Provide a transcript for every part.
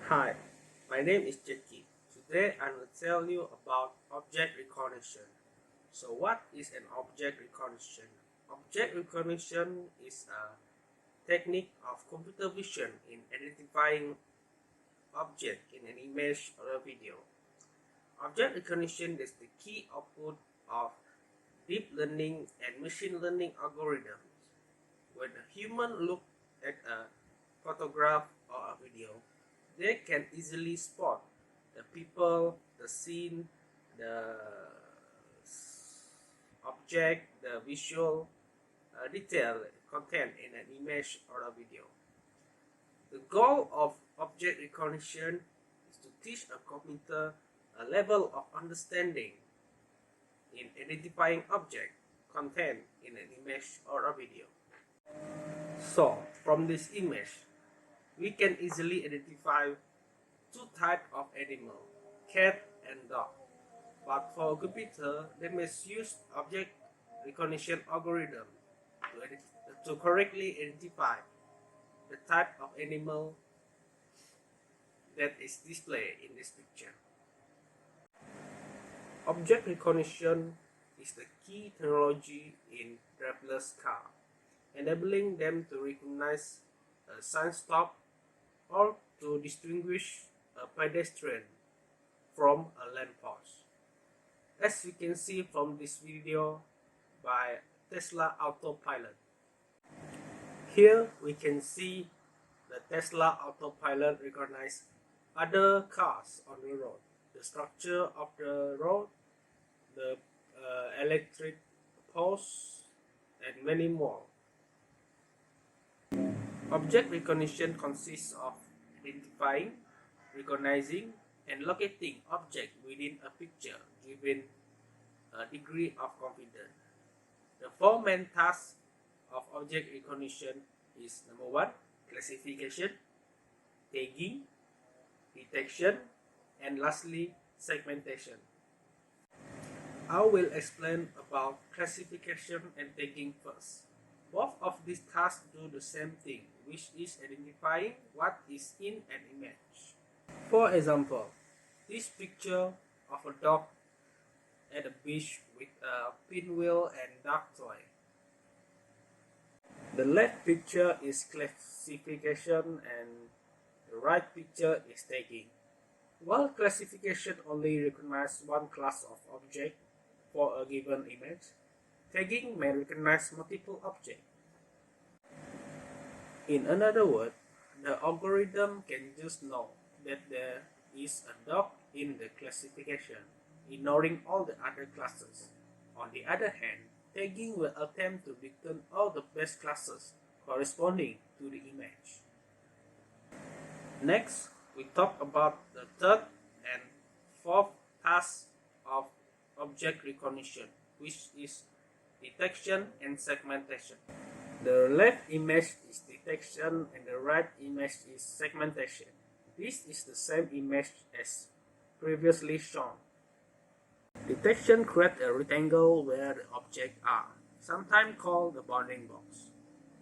Hi, my name is Ginti. Today I will tell you about object recognition. So what is an object recognition? Object recognition is a technique of computer vision in identifying object in an image or a video. Object recognition is the key output of deep learning and machine learning algorithms. When a human looks at a photograph or a video, they can easily spot the people, the scene, the object, the visual detail content in an image or a video. The goal of object recognition is to teach a computer a level of understanding in identifying object content in an image or a video. So, from this image, we can easily identify two types of animal, cat and dog. But for a computer, they must use object recognition algorithm to correctly identify the type of animal that is displayed in this picture. Object recognition is the key technology in driverless car, enabling them to recognize a sign stop or to distinguish a pedestrian from a lamppost. As we can see from this video by Tesla Autopilot. Here we can see the Tesla Autopilot recognize other cars on the road, the structure of the road, the electric poles, and many more. Object recognition consists of identifying, recognizing, and locating objects within a picture given a degree of confidence. The four main tasks of object recognition is number 1, classification, tagging, detection, and lastly, segmentation. I will explain about classification and tagging first. Both of these tasks do the same thing, which is identifying what is in an image. For example, this picture of a dog at a beach with a pinwheel and dog toy. The left picture is classification and the right picture is tagging. While classification only recognizes one class of object for a given image, tagging may recognize multiple objects. In another word, the algorithm can just know that there is a dog in the classification, ignoring all the other classes. On the other hand, tagging will attempt to return all the best classes corresponding to the image. Next, we talk about the third and fourth task of object recognition, which is detection and segmentation. The left image is detection and the right image is segmentation. This is the same image as previously shown. Detection creates a rectangle where the objects are, sometimes called the bounding box.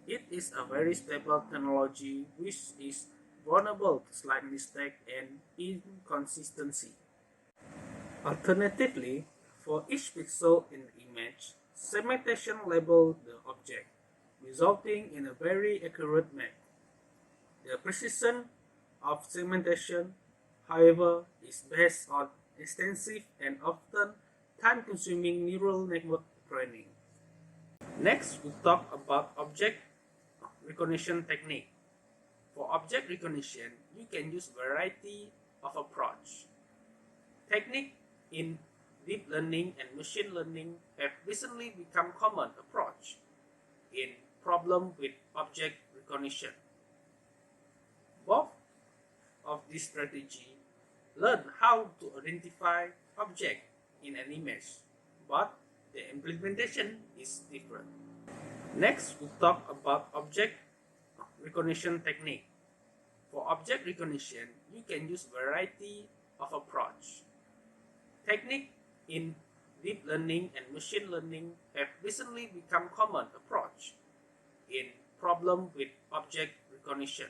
It is a very stable technology which is vulnerable to slight mistake and inconsistency. Alternatively, for each pixel in the image, segmentation labels the object, resulting in a very accurate map. The precision of segmentation, however, is based on extensive and often time-consuming neural network training. Next, we talk about object recognition technique. For object recognition, you can use a variety of approach. Techniques in deep learning and machine learning have recently become common approach in problem with object recognition. Both of these strategies learn how to identify object in an image, but the implementation is different. Next, we talk about object recognition technique. For object recognition, you can use a variety of approach. Techniques in deep learning and machine learning have recently become common approach in problem with object recognition.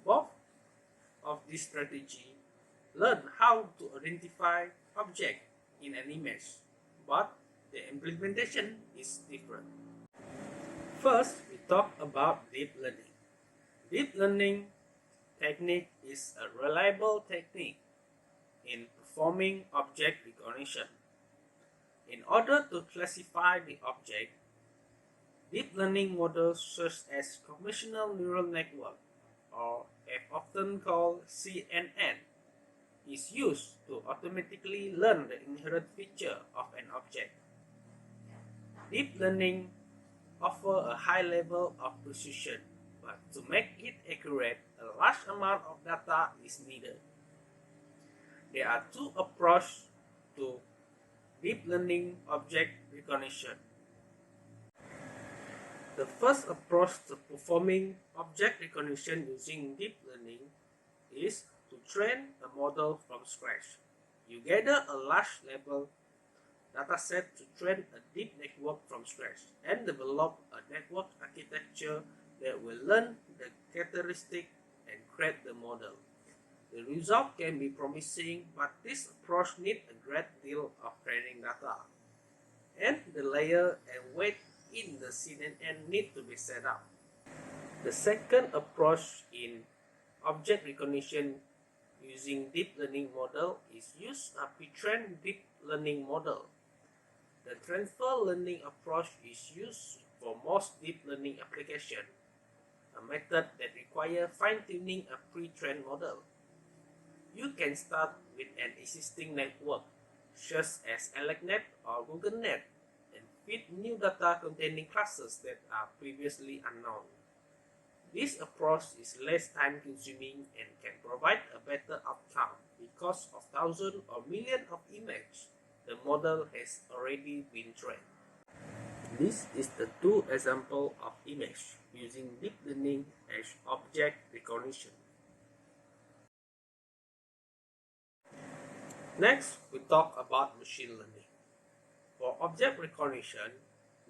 Both of this strategy learn how to identify objects in an image, but the implementation is different. First, we talk about deep learning. Deep learning technique is a reliable technique in performing object recognition. In order to classify the object, deep learning models such as convolutional neural network, or often called CNN, is used to automatically learn the inherent feature of an object. Deep learning offers a high level of precision, but to make it accurate, a large amount of data is needed. There are two approaches to deep learning object recognition. The first approach to performing object recognition using deep learning is to train a model from scratch. You gather a large level dataset to train a deep network from scratch and develop a network architecture that will learn the characteristics and create the model. The result can be promising, but this approach needs a great deal of training data, and the layer and weight in the CNN need to be set up. The second approach in object recognition using deep learning model is use a pre-trained deep learning model. The transfer learning approach is used for most deep learning applications, a method that requires fine-tuning a pre-trained model. You can start with an existing network, such as AnakNet or GoogleNet, and feed new data containing classes that are previously unknown. This approach is less time-consuming and can provide a better outcome because of thousands or millions of images the model has already been trained. This is the two examples of image using deep learning as object recognition. Next, we talk about machine learning. For object recognition,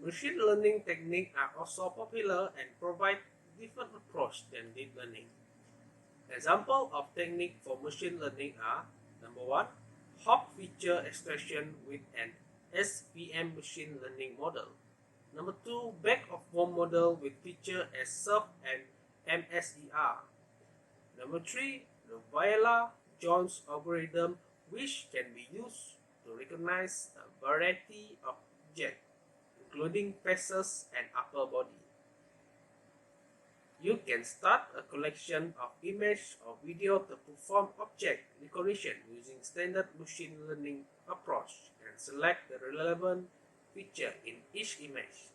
machine learning techniques are also popular and provide different approach than deep learning. Examples of techniques for machine learning are: number 1, hop feature extraction with an SVM machine learning model. Number 2, back-of-form model with feature as SURF and MSER. Number 3, the Viola-Jones algorithm, which can be used to recognize a variety of objects, including faces and upper body. You can start a collection of images or video to perform object recognition using standard machine learning approach and select the relevant feature in each image.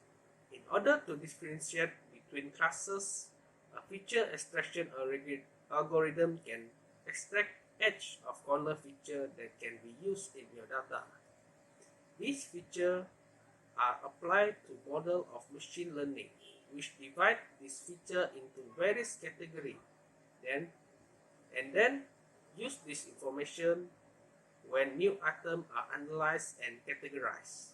In order to differentiate between classes, a feature extraction algorithm can extract edge of corner feature that can be used in your data. These features are applied to model of machine learning, which divide this feature into various categories, and then use this information when new items are analyzed and categorized.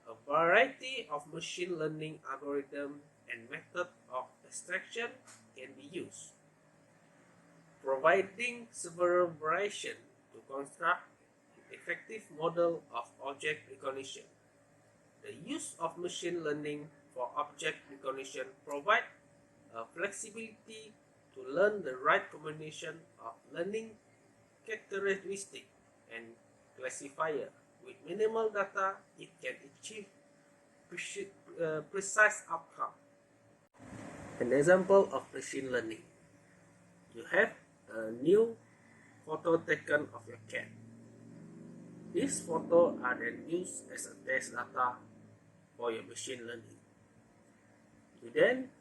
A variety of machine learning algorithms and methods of extraction can be used, providing several variations to construct an effective model of object recognition. The use of machine learning for object recognition provides flexibility to learn the right combination of learning characteristic and classifier. With minimal data, it can achieve precise outcome. An example of machine learning: you have a new photo taken of your cat. These photos are then used as a test data for your machine learning. You then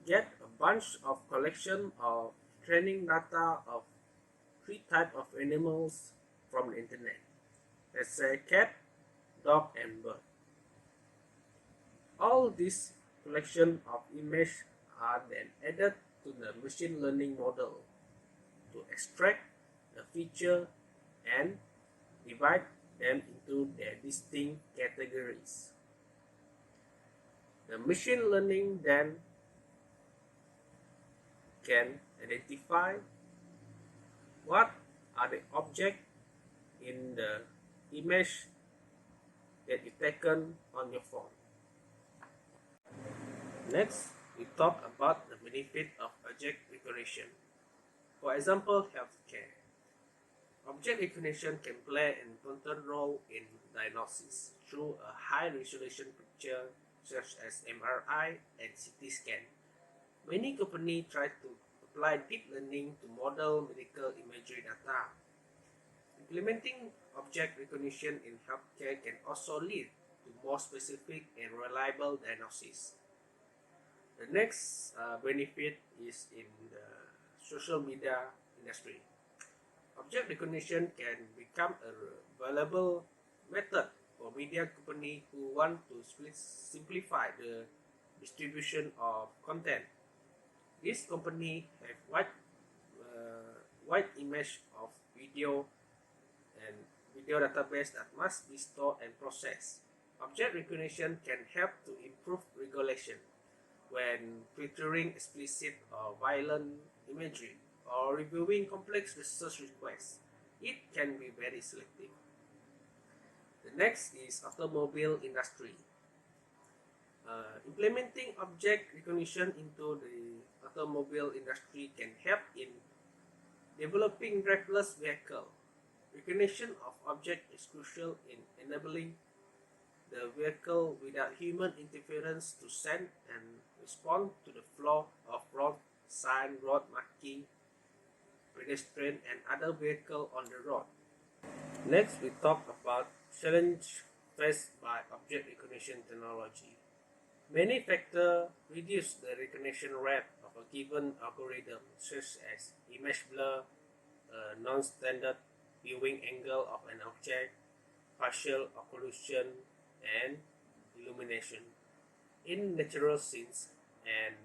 get a bunch of collection of training data of 3 types of animals from the internet. Let's say cat, dog, and bird. All these collection of images are then added to the machine learning model to extract the feature and divide them into their distinct categories. The machine learning then can identify what are the objects in the image that is taken on your phone. Next, we talk about the benefit of object recognition. For example, healthcare. Object recognition can play an important role in diagnosis through a high-resolution picture such as MRI and CT scan. Many companies try to apply deep learning to model medical imagery data. Implementing object recognition in healthcare can also lead to more specific and reliable diagnosis. The next benefit is in the social media industry. Object recognition can become a valuable method for media companies who want to simplify the distribution of content. These companies have wide image of video and video database that must be stored and processed. Object recognition can help to improve regulation when filtering explicit or violent imagery or reviewing complex research requests. It can be very selective. The next is automobile industry. Implementing object recognition into the automobile industry can help in developing driverless vehicle. Recognition of object is crucial in enabling the vehicle without human interference to send and respond to the flow of road sign, road marking, pedestrian and other vehicles on the road. Next, we talk about challenge faced by object recognition technology. Many factors reduce the recognition rate of a given algorithm, such as image blur, non-standard viewing angle of an object, partial occlusion, and illumination. In natural scenes and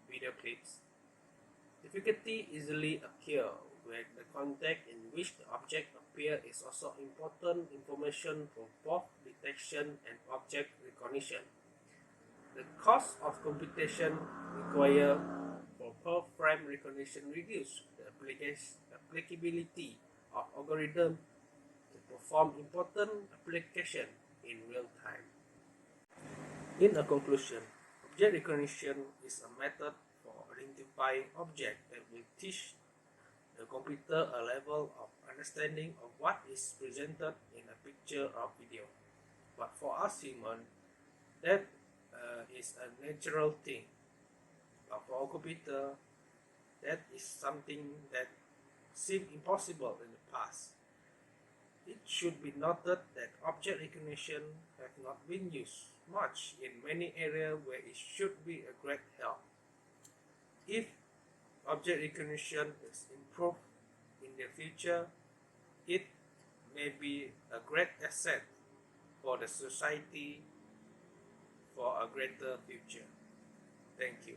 video clips, difficulty easily occurs where the context in which the object appears is also important information for both detection and object recognition. The cost of computation required for per frame recognition reduces the applicability of algorithms to perform important applications in real time. In a conclusion, object recognition is a method for identifying objects that will teach the computer a level of understanding of what is presented in a picture or video. But for us humans, that is a natural thing. But for a computer, that is something that seemed impossible in the past. It should be noted that object recognition has not been used much in many areas where it should be a great help. If object recognition is improved in the future, it may be a great asset for the society for a greater future. Thank you.